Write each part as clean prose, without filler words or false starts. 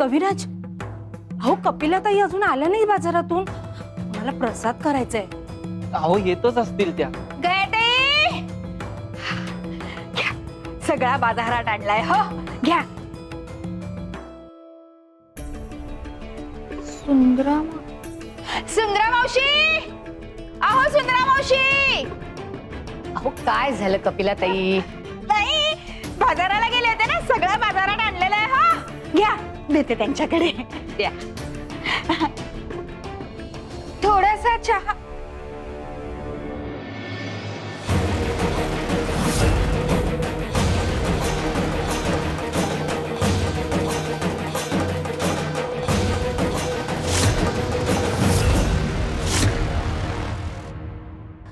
कविराज, अहो कपिलाताई अजून आल्या नाही बाजारातून. मला प्रसाद करायचाय. अहो येतच असतील त्या. गयते सगळा बाजारात आणलाय. हो घ्या. सुंदरा मावशी, अहो सुंदरा मावशी. अहो काय झालं कपिलाताई? नाही, बाजाराला गेले होते ना, सगळं बाजारात आणलेलं आहे. हा घ्या, देते त्यांच्याकडे. द्या थोडासा चहा.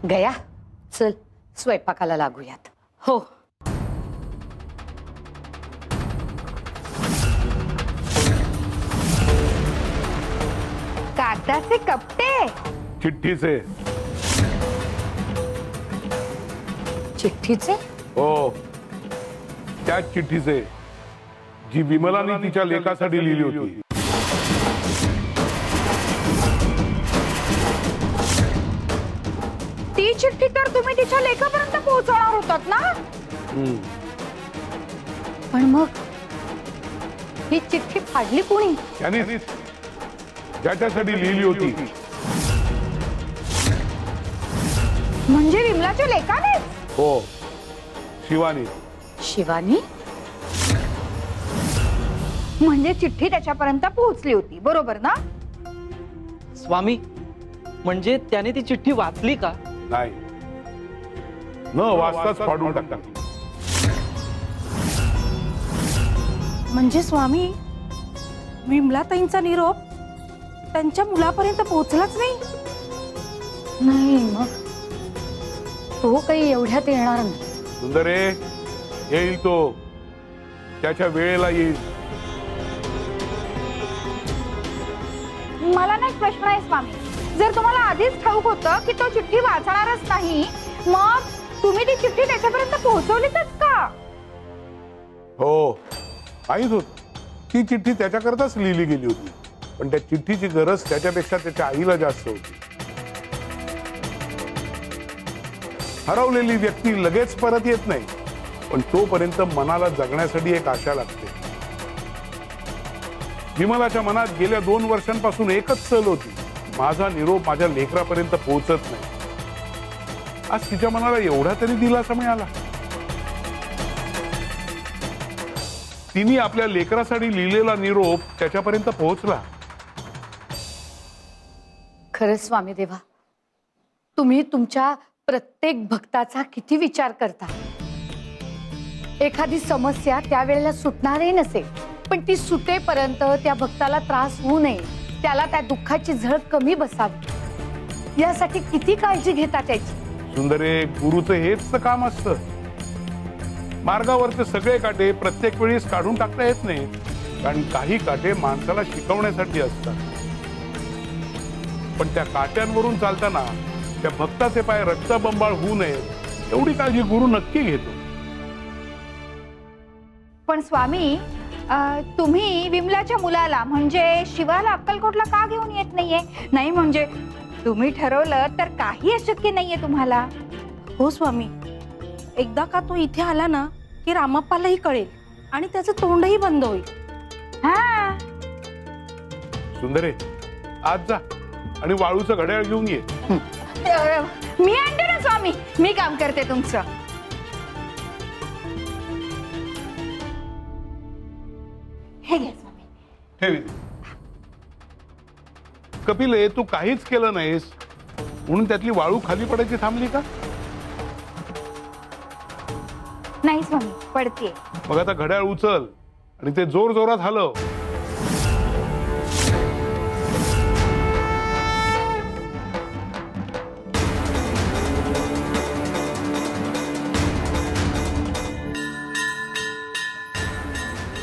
गया, चल स्वयंपाकाला लागूयात. हो. कागदाचे कपटे, चिठ्ठीचे. चिठ्ठीचे. हो, त्याच चिठ्ठीचे जी विमलाने तिच्या लेखासाठी लिहिली होती. ती चिठ्ठी तर तुम्ही तिच्या लेखापर्यंत पोहोचवणार होतात ना? पण मग ही चिठ्ठी फाडली कोणी? त्याने ज्याच्यासाठी लिहिली होती. म्हणजे विमलाच्या लेखाने? हो, शिवानी. शिवानी? म्हणजे चिठ्ठी त्याच्यापर्यंत पोहोचली होती, बरोबर ना? स्वामी, म्हणजे त्याने ती चिठ्ठी वाचली का? नाही, न वाचताच फाडून टाकतात. म्हणजे स्वामी, विमलाताईंचा निरोप त्यांच्या मुलापर्यंत पोहोचलाच नाही. नाही, मग तो काही एवढ्यात येणार नाही. सुंदरे, येईल तो, त्याच्या वेळेला येईल. मला ना एक प्रश्न आहे स्वामी. जर तुम्हाला आधीच ठाऊक होतं की तो चिठ्ठी वाचणारच नाही, मग तुम्ही ती चिठ्ठी त्याच्यापर्यंत पोहोचवलीतच का? हो, माहीत होत ती चिठ्ठी त्याच्याकरताच लिहिली गेली होती, पण त्या चिठ्ठीची गरज त्याच्यापेक्षा त्याच्या आईला जास्त होती. हरवलेली व्यक्ती लगेच परत येत नाही, पण तोपर्यंत मनाला जगण्यासाठी एक आशा लागते. विमलाच्या मनात गेल्या 2 वर्षांपासून एकच सल होती, माझा निरोप माझ्या लेकरापर्यंत पोहोचत नाही. आज तिच्या मनाला एवढा तरी दिलासा मिळाला. तिने आपल्या लेकरासाठी लिहिलेला निरोप त्याच्यापर्यंत पोहोचला. खरंच स्वामी देवा, तुम्ही तुमच्या प्रत्येक भक्ताचा किती विचार करता. एखादी समस्या त्यावेळेला सुटणारही नसेल, पण ती सुटेपर्यंत त्या भक्ताला त्रास होऊ नये, त्याला त्या दुःखाची झळ कमी बसावी, यासाठी किती काळजी घेता त्याची. सुंदरे, गुरुचं हेच तर काम असतं. मार्गावरचे सगळे काटे प्रत्येक वेळेस काढून टाकता येत नाही, कारण काही काटे माणसाला शिकवण्यासाठी असतात. पण त्या काट्यांवरून चालताना त्या भक्ताचे पाय रक्तबंबाळ होऊ नये एवढी काळजी गुरु नक्की घेतो. पण स्वामी, तुम्ही विमलाच्या मुलाला म्हणजे शिवाला अक्कलकोटला का घेऊन येत नाहीये? नाही म्हणजे तुम्ही ठरवलं तर काही अशक्य नाहीये तुम्हाला. हो स्वामी, एकदा का तो इथे आला ना की रामाप्पालाही कळेल आणि त्याचं तोंडही बंद होईल. हा, सुंदरे, आज जा आणि वाळूचं घड्याळ घेऊन ये. मी आणते ना स्वामी, मी काम करते तुमचं. हे घ्या स्वामी. ठेवी. कपिले, तू काहीच केलं नाहीस म्हणून त्यातली वाळू खाली पडायची थांबली का? नाही स्वामी, पडतीये. मग आता घड्याळ उचल आणि ते जोर जोरात हलव.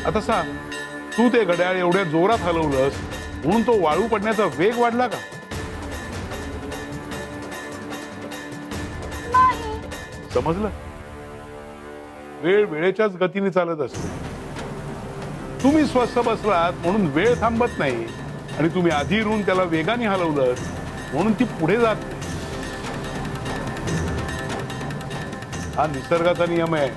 आता सांग, तू ते घड्याळ एवढ्या जोरात हलवलंस म्हणून तो वाळू पडण्याचा वेग वाढला का? समजलं? वेळ वेळेच्याच गतीने चालत असते. तुम्ही स्वस्थ बसलात म्हणून वेळ थांबत नाही आणि तुम्ही आधी येऊन त्याला वेगाने हलवलं म्हणून ती पुढे जात नाही. हा निसर्गाचा नियम आहे.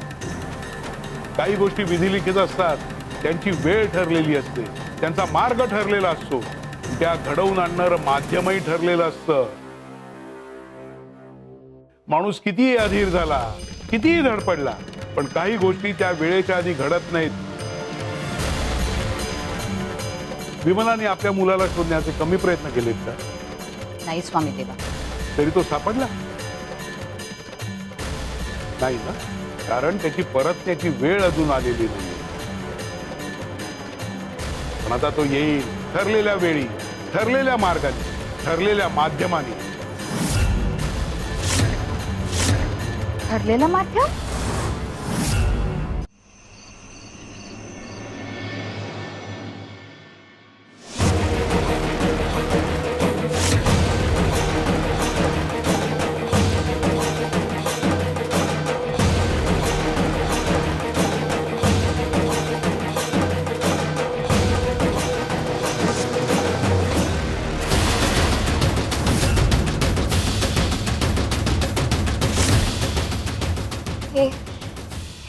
काही गोष्टी विधिलिखित असतात, त्यांची वेळ ठरलेली असते, त्यांचा मार्ग ठरलेला असतो, त्या घडवून आणणारं माध्यमही ठरलेलं असतं. माणूस कितीही अधीर झाला, कितीही धडपडला, पण काही गोष्टी त्या वेळेच्या आधी घडत नाहीत. विमलाने आपल्या मुलाला शोधण्याचे कमी प्रयत्न केलेत का? नाही स्वामी देवा. तरी तो सापडला नाही ना, कारण त्याची परतण्याची वेळ अजून आलेली नाही. पण आता तो येईल, ठरलेल्या वेळी, ठरलेल्या मार्गाने, ठरलेल्या माध्यमाने. ठरलेलं माध्यम?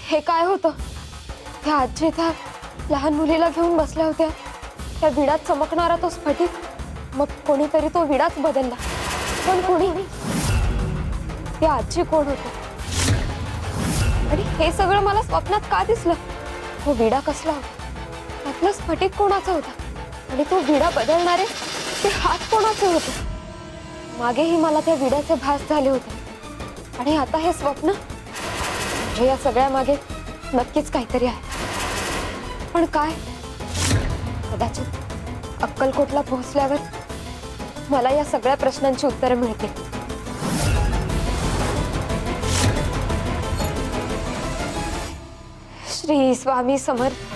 हे काय होतं? त्या आजी त्या लहान मुलीला घेऊन बसल्या होत्या. त्या विडात चमकणारा तो स्फटिक, मग कोणीतरी तो विडाच बदलला. पण कोणी? ती आजी कोण होती? आणि हे सगळं मला स्वप्नात का दिसलं? तो विडा कसला होता? त्यातला स्फटिक कोणाचा होता? आणि तो विडा बदलणारे ते हात कोणाचे होते? मागेही मला त्या विड्याचे भास झाले होते, आणि आता हे स्वप्न. या सगळ्या मागे नक्कीच काहीतरी आहे. पण काय? कदाचित अक्कलकोटला पोहोचल्यावर मला या सगळ्या प्रश्नांची उत्तरं मिळतील. श्री स्वामी समर्थ,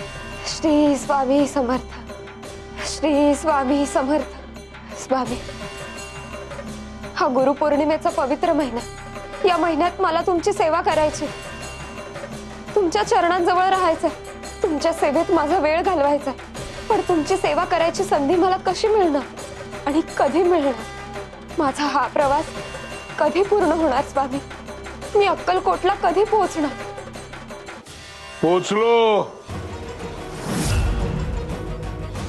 श्री स्वामी समर्थ, श्री स्वामी समर्थ. स्वामी, हा गुरुपौर्णिमेचा पवित्र महिना. या महिन्यात मला तुमची सेवा करायची, तुमच्या चरणांजवळ राहायचं, तुमच्या सेवेत माझा वेळ घालवायचा. पण तुमची सेवा करायची संधी मला कशी मिळणार आणि कधी मिळणार? माझा हा प्रवास कधी पूर्ण होणार स्वामी? मी अक्कलकोटला कधी पोहोचणार? पोचलो,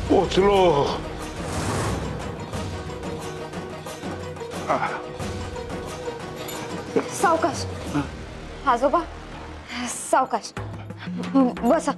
पोचलो. सावकाश आजोबा, सावकाश. बसा.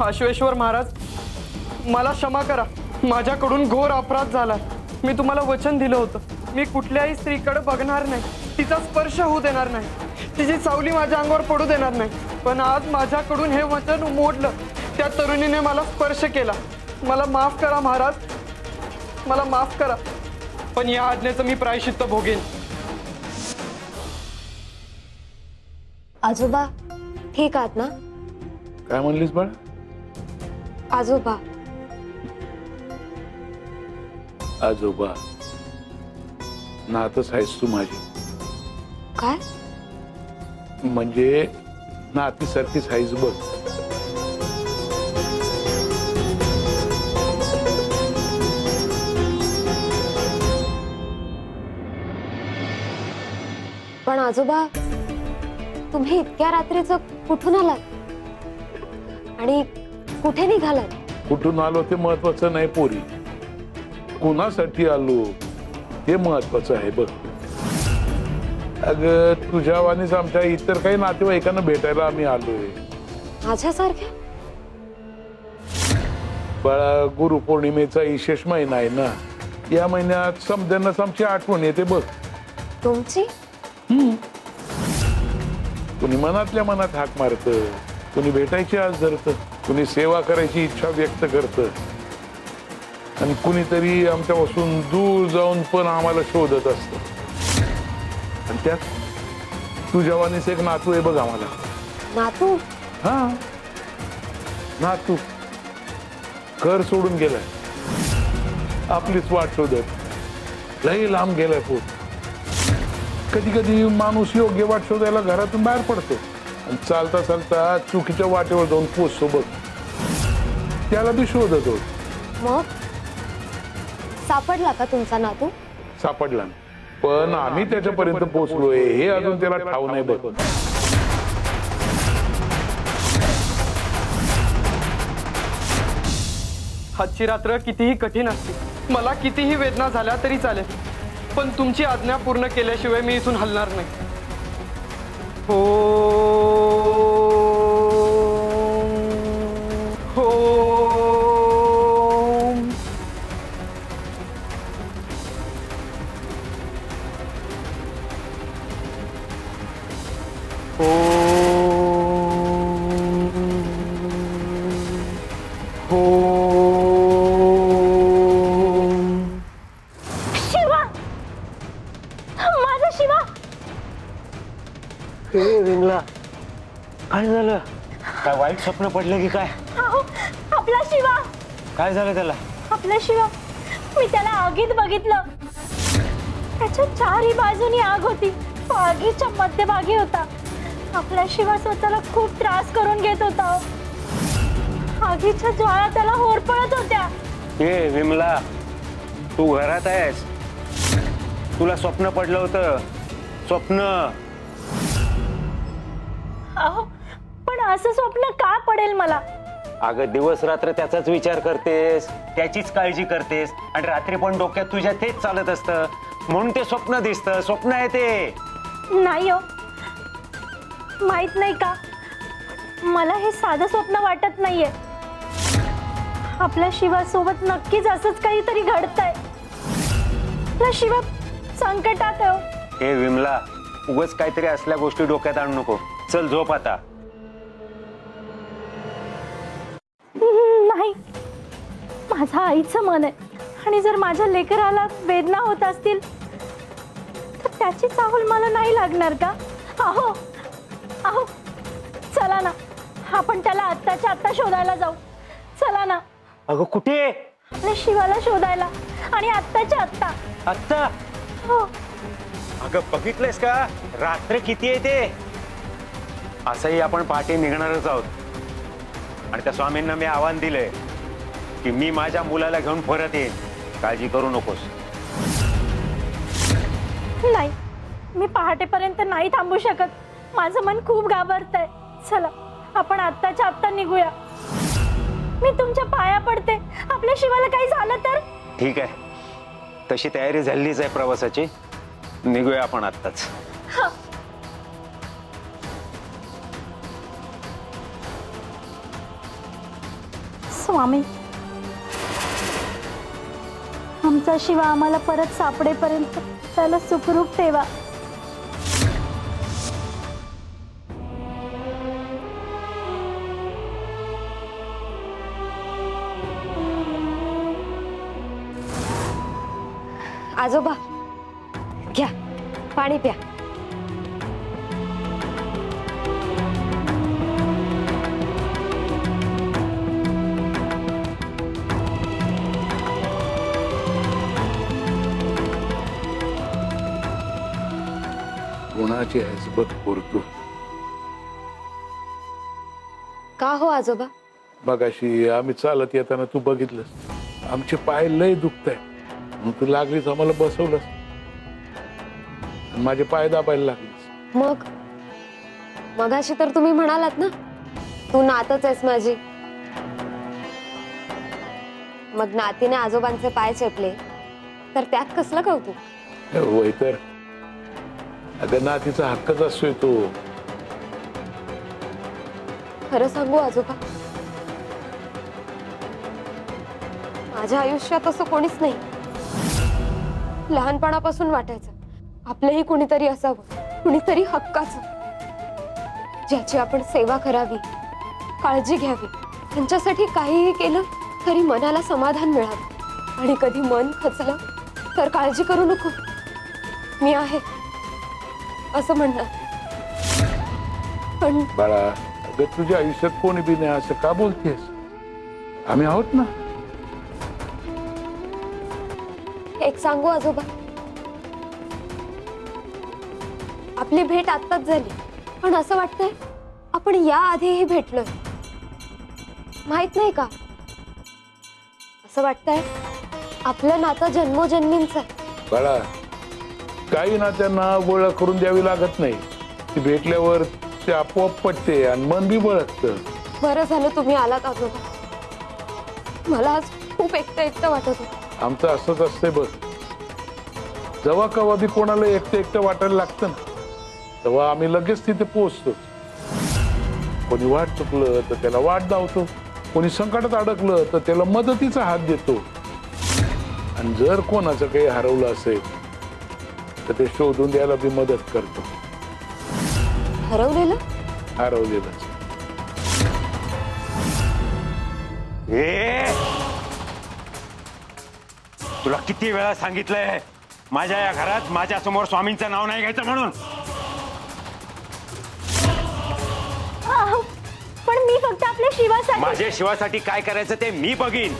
आश्वेश्वर महाराज, मला क्षमा करा. माझ्याकडून घोर अपराध झाला. मी तुम्हाला वचन दिलं होतं, मी कुठल्याही स्त्रीकडे बघणार नाही, तिचा स्पर्श होऊ देणार नाही, तिची सावली माझ्या अंगावर पडू देणार नाही. पण आज माझ्याकडून हे वचन मोडलं. त्या तरुणीने मला स्पर्श केला. मला माफ करा महाराज, मला माफ करा. पण या आज्ञेचं मी प्रायश्चित्त भोगेन. आजोबा ठीक आहात ना? काय म्हणलीस बाळ? आजोबा, आजोबा नातच आहेस तू माझी. काय? म्हणजे नातीसारखीच आहेस बघ. पण आजोबा, तुम्ही इतक्या रात्रीचं कुठून आलात आणि कुठे निघालात? कुठून आलो ते महत्वाचं नाही पोरी, कुणासाठी आलो हे महत्वाचं आहे बघ. अगं तुझ्या वाणीच आमच्या इतर काही नातेवाईकांना भेटायला आम्ही आलोय. माझ्यासारख्या? बाळा, गुरुपौर्णिमेचा विशेष महिना आहे ना. या महिन्यात समध्यांनाच आमची आठवण येते बघ. तुमची? कुणी मनातल्या मनात हाक मारत, कुणी भेटायची आज धरत, कुणी सेवा करायची इच्छा व्यक्त करत, आणि कुणीतरी आमच्यापासून दूर जाऊन पण आम्हाला शोधत असत. आणि त्यात तू जवानीच एक नातू आहे बघ आम्हाला. नातू? हा, नातू घर सोडून गेलाय, आपलीच वाट शोधत लई लांब गेलाय. पोट कधी कधी माणूस योग्य वाट शोधायला घरातून बाहेर पडतो आणि चालता चालता चुकीच्या वाटेवर जाऊन पोचतो बघ. त्याला बी शोधत होत. मग सापडला का तुमचा नातू? सापडला नाही. पण आम्ही त्याच्यापर्यंत पोहोचलोय हे अजून त्याला ठाव नाही बघ. आजची रात्र कितीही कठीण असते, मला कितीही वेदना झाल्या तरी चालेल, पण तुमची आज्ञा पूर्ण केल्याशिवाय मी इथून हलणार नाही. हो हो शिवा, माझा शिवा. विमला, काय झालं? काय वाईट स्वप्न पडलं की काय? अहो, आपला शिवा, काय झालं त्याला? आपला शिवा. मी त्याला आगीत बघितलं. त्याच्या चारही बाजूनी आग होती. तो आगीच्या मध्यभागी होता. आपला शिवा स्वतःला खूप त्रास करून घेत होता. आगीच्या ज्वाळा त्याला होरपळत होत्या. ए विमला, तू घरात आहेस? तुला स्वप्न पडलं होतं? स्वप्न? अहो, पण असं स्वप्न का पडेल मला? अगं, दिवस रात्र त्याचाच विचार करतेस, त्याचीच काळजी करतेस, आणि रात्री पण डोक्यात तुझ्या तेच चालत असतं, म्हणून ते स्वप्न दिसतं. स्वप्न आहे ते. नाही हो, माहित नाही का, मला हे साधं स्वप्न वाटत नाहीये. आपल्या शिवासोबत नक्कीच असंच काहीतरी घडतंय. आपला शिवा संकटात आहे हो. हे विमला, उगाच काहीतरी असल्या गोष्टी डोक्यात आणू नको. चल झोप आता. नाही, माझं आईचं मन आहे, आणि जर माझ्या लेकराला वेदना होत असतील तर त्याची चाहूल मला नाही लागणार का? अहो अहो, चला ना, आपण त्याला आत्ताच्या आत्ता शोधायला जाऊ. चला ना. अगं, कुठे? आपल्या शिवाला शोधायला, आणि आत्ताच्या आत्ता. आत्ता? हो. अगं, बघितलंयस का रात्र किती आहे ते? असंही आपण पहाटे निघणारच आहोत, आणि त्या स्वामींना मी आव्हान दिलंय की मी माझ्या मुलाला घेऊन परत येईन. काळजी करू नकोस. नाही, मी पहाटेपर्यंत नाही थांबू शकत. माझं मन खूप घाबरतंय. चला, आपण आत्ताच्या आत्ता निघूया. मी तुमच्या पाया पडते. आपल्या शिवाला काही झालं तर? ठीक आहे, तशी तयारी झालीच आहे प्रवासाची. निघूया आपण आत्ताच. स्वामी, आमचा शिवा आम्हाला परत सापडेपर्यंत त्याला सुखरूप ठेवा. आजोबा, घ्या पाणी प्या. कोणाची आहेस बघ पोरतू. का हो आजोबा? मगाशी आम्ही चालत येताना तू बघितलंस, आमचे पाय लय दुखताय, मग तू लागलीच आम्हाला बसवलंस, माझे पाय दाबायला लागलीस. मग मगाशी तर तुम्ही म्हणालात ना, तू नातच आहेस माझी. मग नातीने आजोबांचे पाय चेपले तर त्यात कसलं कौतुक? होय तर. अगं, नातीचा हक्कच असतोय तो. खरं सांगू आजोबा, माझ्या आयुष्यात असं कोणीच नाही. लहानपणापासून वाटायचं आपलंही कुणीतरी असावं, कुणीतरी हक्काचं, ज्याची आपण सेवा करावी, काळजी घ्यावी. त्यांच्यासाठी काहीही केलं तरी मनाला समाधान मिळावं. आणि कधी मन खचलं तर काळजी करू नको, मी आहे असं म्हणणार. पण बाळा, अगं तुझ्या आयुष्यात कोणी बी नाही असं का बोलतेस? आम्ही आहोत ना. एक सांगू आजोबा, आपली भेट आत्ताच झाली, पण असं वाटतंय आपण या आधीही भेटलोय. माहित नाही का, असं वाटतंय आपलं नातं जन्मोजन्मींचं आहे. बाळा, काही नात्यांना ओळख करून द्यावी लागत नाही. ती भेटल्यावर ते आपोआप पटते आणि मन बी बळकतं. बरं झालं तुम्ही आलात आजोबा. मला आज खूप एकटं एकटं वाटत होतं. आमचं असंच असतंय बघ. जेव्हा कवा बी कोणाला एकटं एकटं वाटायला लागतं ना, तेव्हा आम्ही लगेच तिथे पोहोचतो. कोणी वाट चुकलं तर त्याला वाट लावतो, कोणी संकटात अडकलं तर त्याला मदतीचा हात देतो. आणि जर कोणाचं काही हरवलं असेल तर ते शोधून द्यायला बी मदत करतो. हरवलेलं हरवलेलंच. ए तुला किती वेळा सांगितलंय माझ्या या घरात माझ्या समोर स्वामींचं नाव नाही घ्यायचं म्हणून. पण मी फक्त आपल्या शिवासाठी. माझ्या शिवासाठी काय करायचं ते मी बघीन.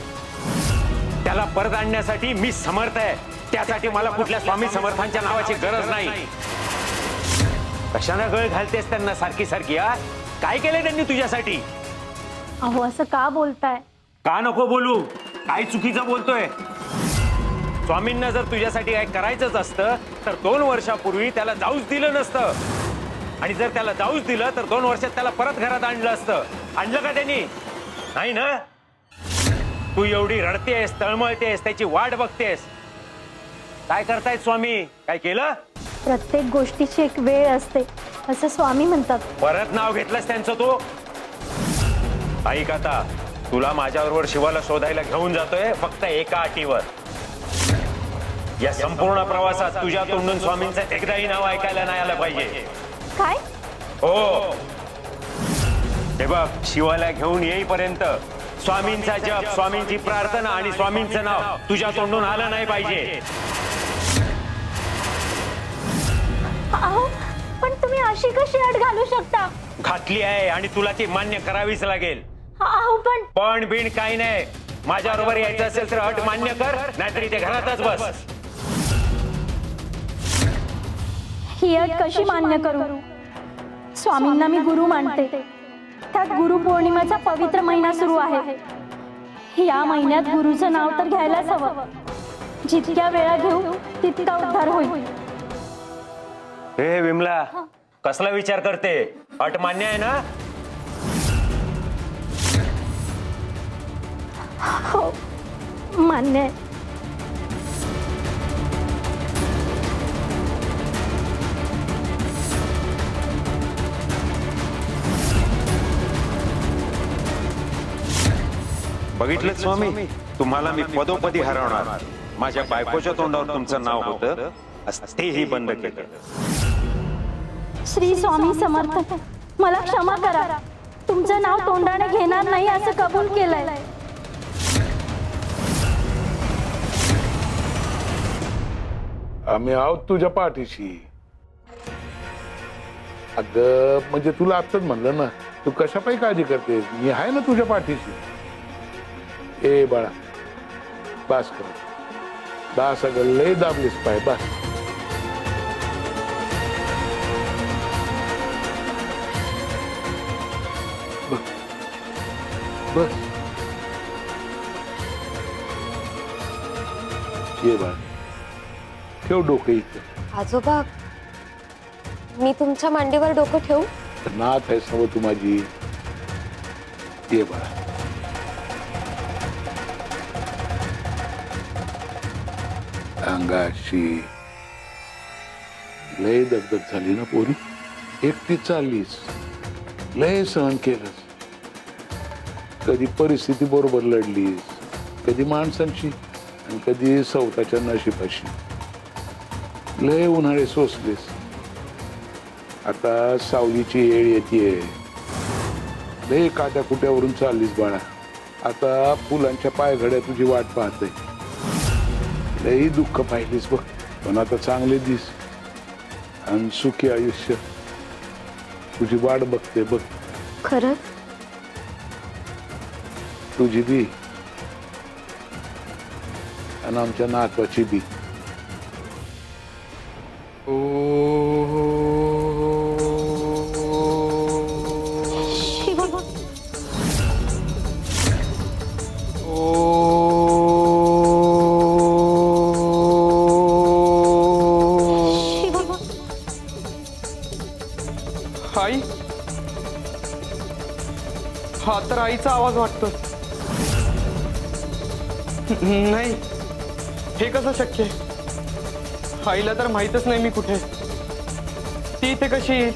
त्याला परत आणण्यासाठी मी समर्थ आहे. त्यासाठी मला कुठल्या स्वामी समर्थांच्या नावाची गरज नाही. कशाला गळ घालतेस त्यांना सारखी सारखी? काय केलंय त्यांनी तुझ्यासाठी? अहो असं का बोलताय? का नको बोलू? काय चुकीचं बोलतोय? स्वामींना जर तुझ्यासाठी काय करायचंच असतं तर 2 वर्षापूर्वी त्याला जाऊच दिलं नसतं. आणि जर त्याला जाऊच दिलं तर 2 वर्षात त्याला परत घरात आणलं असतं. आणलं का त्यांनी? नाही ना. तू एवढी रडतेस, तळमळतेस, त्याची वाट बघतेस. काय करतायत स्वामी? काय केलं? प्रत्येक गोष्टीची एक वेळ असते असं स्वामी म्हणतात. परत नाव घेतलंस त्यांचं तू? ऐक आता, तुला माझ्याबरोबर शिवाला शोधायला घेऊन जातोय फक्त एका अटीवर. या संपूर्ण प्रवासात तुझ्या तोंडून स्वामींचं एकदाही नाव ऐकायला नाही आलं पाहिजे. काय? हो. हे बघ, शिवाला घेऊन येईपर्यंत स्वामींचा जप, स्वामींची प्रार्थना आणि स्वामींचं नाव तुझ्या तोंडून आलं नाही पाहिजे. अहो पण तुम्ही अशी कशी अट घालू शकता? घातली आहे आणि तुला ती मान्य करावीच लागेल. अहो पण बिन काही नाही. माझ्याबरोबर यायचं असेल तर अट मान्य कर, नाहीतर इथे घरातच बस. ही अट कशी मान्य करू? स्वामींना मी गुरु मानते. त्यात गुरु पौर्णिमेचा पवित्र महिना सुरू आहे. या महिन्यात गुरुचं नाव तर घ्यायलाच हवं. जितक्या वेळा घेऊ तितका उद्धार होईल. हे विमला, कसला विचार करते? अट मान्य आहे ना? हो मान्य आहे. बघितलं स्वामी, तुम्हाला मी पदोपदी हरवणार. माझ्या बायकोच्या तोंडावर तुमचं नाव होतं, तेही बंद केलं. श्री स्वामी समर्थ, मला क्षमा करा. तुमचं नाव तोंडाने घेणार नाही असं कबूल केलंय. आम्ही आहोत तुझ्या पाठीशी. अगं म्हणजे तुला आत्ताच म्हणलं ना, तू कशापायी काळजी करतेस? मी आहे ना तुझ्या पाठीशी. ए बाळा, बास कर. दास अगं लय दाबलीस पाय. बस बस. ये बाळा, ठेव डोकं इथं. आजोबा, मी तुमच्या मांडीवर डोकं ठेवू? नाथ आहे सव तू माझी. ये बाळा. अंगाशी लय दगदग झाली ना पोरी. एकटी चाललीस, लय सहन केलंस. कधी परिस्थिती बरोबर लढलीस, कधी माणसांची आणि कधी सवताच्या नशिबाशी. लय उन्हाळे सोसलेस, आता सावलीची येळ येते. लय काट्या कुट्यावरून चाललीस बाळा. आता फुलांच्या पायघड्या तुझी वाट पाहते. लई दुःख पाहिलीस बघ, पण आता चांगले दिस आणि सुखी आयुष्य तुझी वाट बघते बघ. खरंच? तुझी बी आणि आमच्या नातवाची बी. शिवा शिवा आई, हा तर आईचा आवाज वाटतो. नाही, हे कसं शक्य आहे? आईला तर माहीतच नाही मी कुठे. ती इथे कशी येईल?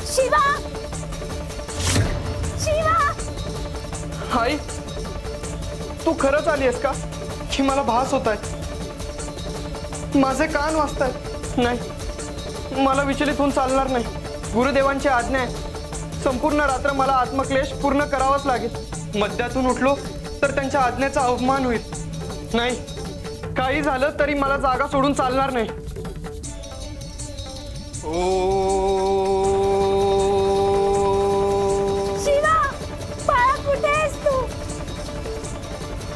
शिवा शिवा आई, तू खरंच आली आहेस का? की मला भास होत आहे? माझे कान वाजतायत. नाही, मला विचलित होऊन चालणार नाही. गुरुदेवांची आज्ञा आहे. संपूर्ण रात्र मला आत्मक्लेश पूर्ण करावाच लागेल. मध्यातून उठलो तर त्यांच्या आज्ञेचा अवमान होईल. नाही, काही झालं तरी मला जागा सोडून चालणार नाही. शिवा बाळा कुठे आहेस तू?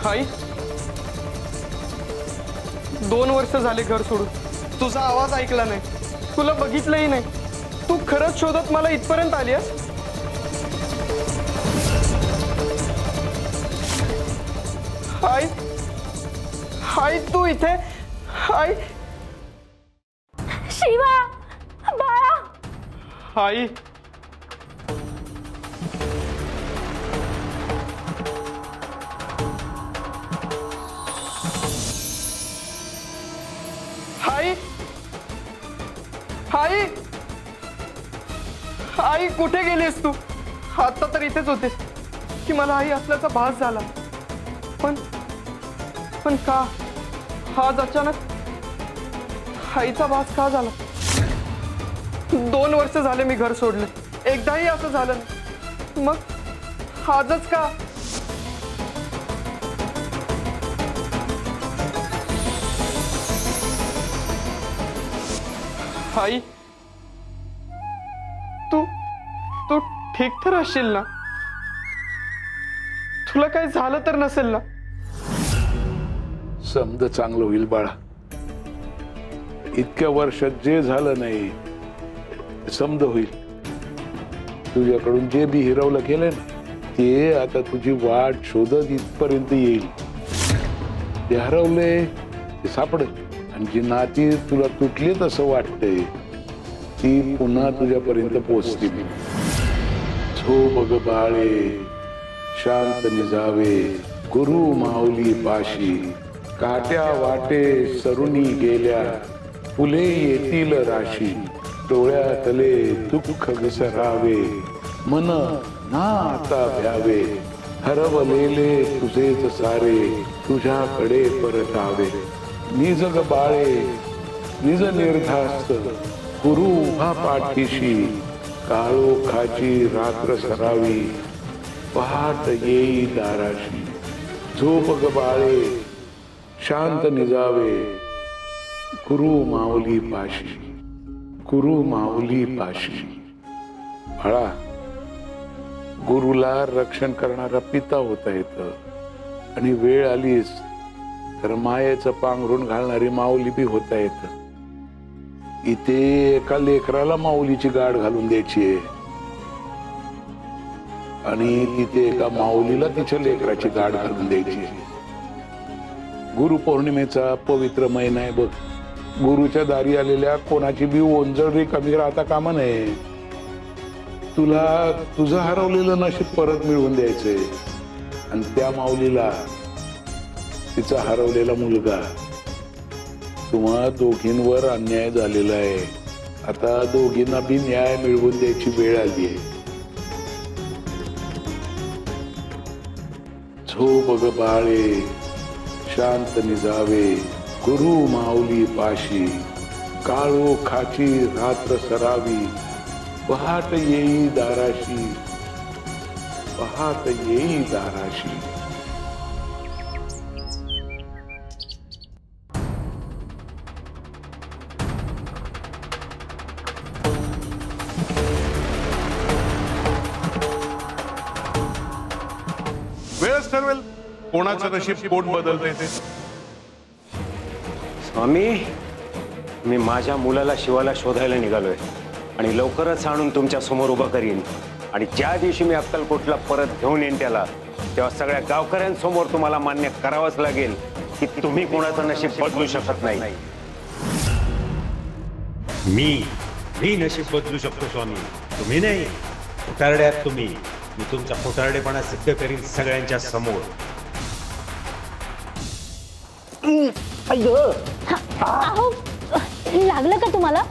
आई, 2 वर्ष झाले घर सोडून. तुझा आवाज ऐकला नाही, तुला बघितलंही नाही. तू खरंच शोधत मला इथपर्यंत आली आहेस? आई, आई तू इथे? आई, शिवा बाळा आई, आई, आई, आई कुठे गेलीस तू? आता तर इथेच होतीस की मला आई असल्याचा भास झाला. पण का आज अचानक आईचा भास का झाला? 2 वर्ष झाले मी घर सोडले, एकदाही असं झालं नाही. मग आजच का? आई, तू तू ठीक तर असशील ना? तुला काही झालं तर नसेल ना? समद चांगलं होईल बाळा. इतक्या वर्षात जे झालं नाही समद होईल. तुझ्याकडून जे बी हिरवलं गेलं ना ते आता तुझी वाट शोधत इथपर्यंत येईल. ते हरवले ते सापडेल आणि जी नाती तुला तुटली तसं वाटतंय ती पुन्हा तुझ्यापर्यंत पोचतील. झो बघ बाळे शांत निजावे गुरु माऊली पाशी. काट्या वाटे सरुणी गेल्या फुले येतील राशी. डोळ्यातले दुःख विसरावे मन ना आता भ्यावे. हरवलेले तुझेच सारे तुझ्याकडे परतावे. निज ग बाळे निज निर्धास्त गुरु उभा पाठीशी. काळोखाची रात्र सरावी पहाट येई दाराशी. झोप ग बाळे शांत निजावे गुरु माऊली पाशी. गुरु माऊली पाशी. बाळा, गुरुला रक्षण करणारा पिता होता येतं आणि वेळ आलीच तर मायेचं पांघरून घालणारी माऊली बी होता येतं. इथे एका लेकराला माऊलीची गाठ घालून द्यायची आहे आणि तिथे एका माऊलीला तिच्या लेकराची गाठ घालून द्यायची आहे. गुरुपौर्णिमेचा पवित्र महिना आहे बघ. गुरुच्या दारी आलेल्या कोणाची बी ओंजळी कमी राहता कामा नये. तुला तुझं हरवलेलं नशीब परत मिळवून द्यायचंय आणि त्या माऊलीला तिचा हरवलेला मुलगा. तुम्हा दोघींवर अन्याय झालेला आहे आता दोघींना बी न्याय मिळवून द्यायची वेळ आली आहे. झोप ग बाळे, शांत निजावे, गुरु माऊली पाशी, काळो खाची रात्र सरावी, पहाट येई दाराशी, पहाट येई दाराशी. वेळच ठरवेल कोणाचं नशीब पोट बदलतंय ते. स्वामी, मी माझ्या मुलाला शिवाला शोधायला निघालोय आणि लवकरच आणून तुमच्या समोर उभं करीन. आणि ज्या दिवशी मी अक्कलकोटला परत घेऊन येईन त्याला, तेव्हा सगळ्या गावकऱ्यांसमोर तुम्हाला मान्य करावंच लागेल की तुम्ही कोणाचं नशीब बदलू शकत नाही. मी नशीब बदलू शकतो स्वामी, तुम्ही नाही. खोटारड्यात तुम्ही. मी तुमचा खोटारडेपणा सिद्ध करीन सगळ्यांच्या समोर. अहो लागलं का तुम्हाला?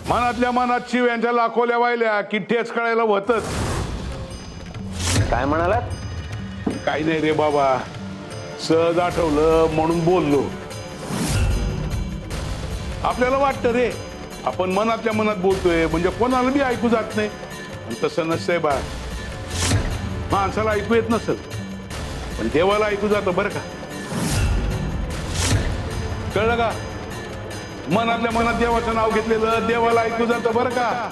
मनातल्या मनात शिव यांच्या लाखोल्या वाहिल्या की ठेच कळायला होतच. काय म्हणालात? काही नाही रे बाबा, सहज आठवलं म्हणून बोललो. आपल्याला वाटतं रे आपण मनातल्या मनात बोलतोय म्हणजे कोणाला बी ऐकू जात नाही. आणि तसं नसतंय बा. माणसाला ऐकू येत नसेल पण देवाला ऐकू जातं बरं का. कळलं का? मनातल्या मनात देवाचं नाव घेतलेलं देवाला ऐकू जातं बरं का.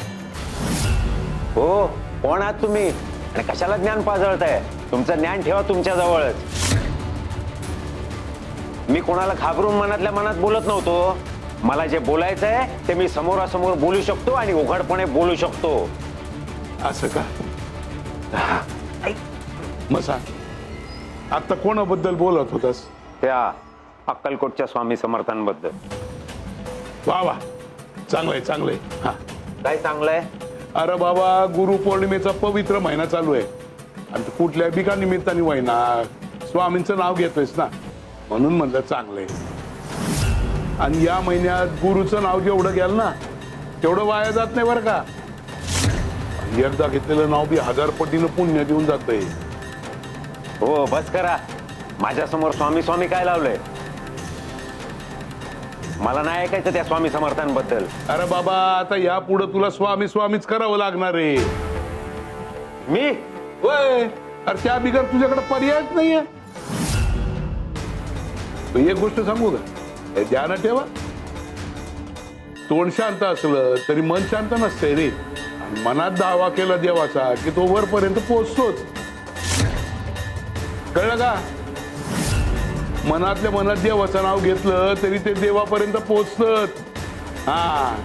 हो, कोण आहात तुम्ही आणि कशाला ज्ञान पाजळताय? तुमचं ज्ञान ठेवा तुमच्या जवळच. मी कोणाला घाबरून मनातल्या मनात बोलत नव्हतो. मला जे बोलायचं आहे ते मी समोरासमोर बोलू शकतो आणि उघडपणे बोलू शकतो. असं का? मग सांग आता कोणाबद्दल बोलत होतास? त्या अक्कलकोटच्या स्वामी समर्थांबद्दल. वा वा, चांगलंय चांगलंय. हा, काय चांगलंय? अरे बाबा, गुरुपौर्णिमेचा पवित्र महिना चालू आहे आणि तू कुठल्या बिका निमित्ताने महिना स्वामींचं नाव घेतोयस ना, म्हणून म्हणलं चांगलंय. आणि या महिन्यात गुरुचं नाव जेवढं घ्याल ना तेवढं वाया जात नाही बरं का. आणि एकदा घेतलेलं नाव बी 1000 पटीनं पुण्य देऊन जातंय. हो, बस करा. माझ्या समोर स्वामी स्वामी काय लावलंय? मला नाही ऐकायचं त्या स्वामी समर्थांबद्दल. अरे बाबा, आता या पुढे तुला स्वामी स्वामीच करावं लागणार आहे. मी होय, अरे त्या बिगर तुझ्याकडे पर्यायच नाहीये. एक गोष्ट सांगू का, हे ध्यानात ठेवा. तोंड शांत असलं तरी मन शांत नसतंय रे. आणि मनात दावा केला देवाचा की तो वरपर्यंत पोहोचतोच. कळलं का? मनातल्या मनात देवाचं नाव घेतलं तरी ते देवापर्यंत पोहोचत. हा,